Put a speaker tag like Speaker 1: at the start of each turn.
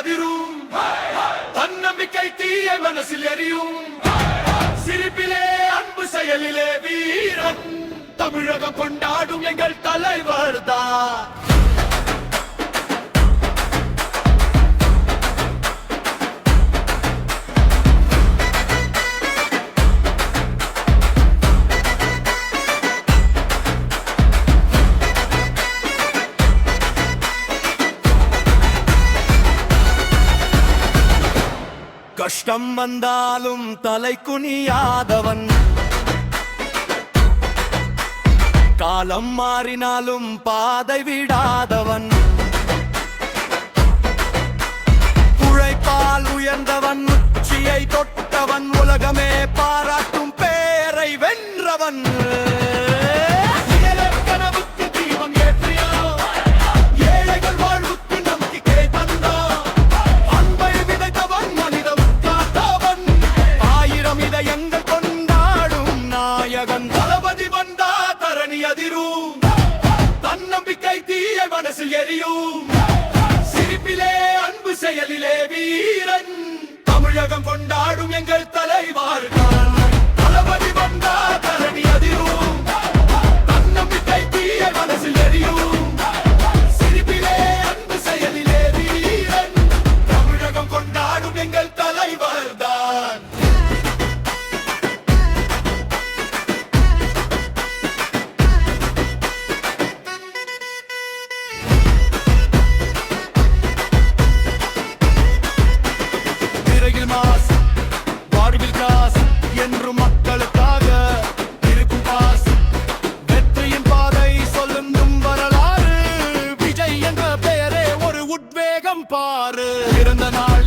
Speaker 1: அதிரும், தன்னம்பிக்கை தீய மனசில் எரியும், சிரிப்பிலே அன்பு செயலிலே வீரன், தமிழகம் கொண்டாடும் எங்கள் தலைவர் தான். கஷ்டம் வந்தாலும் தலை குனியாதவன், காலம் மாறினாலும் பாதை விடாதவன், உழைப்பால் உயர்ந்தவன், உச்சியை தொட்டவன், உலகமே பாராட்டும் பேரை வென்றவன். தளபதி வந்தா தரணி அதிரும், தன்னம்பிக்கை தீய மனசில் எரியும், சிரிப்பிலே அன்பு செயலிலே வீரன், தமிழகம் கொண்டாடும் எங்கள் தலைவர். தளபதி வந்தா தரணி அதிரும், தன்னம்பிக்கை தீய மனசில் எரியும், சிரிப்பிலே அன்பு செயலிலே வீரன், தமிழகம் கொண்டாடும் எங்கள் தலைவர் தான். என்று மக்களுக்காக இருக்கும் பாஸ், வெற்றியின் பாதை சொல்லும் வரலாறு, விஜய் என்ற பெயரே ஒரு உத்வேகம் பாரு. பிறந்த நாள்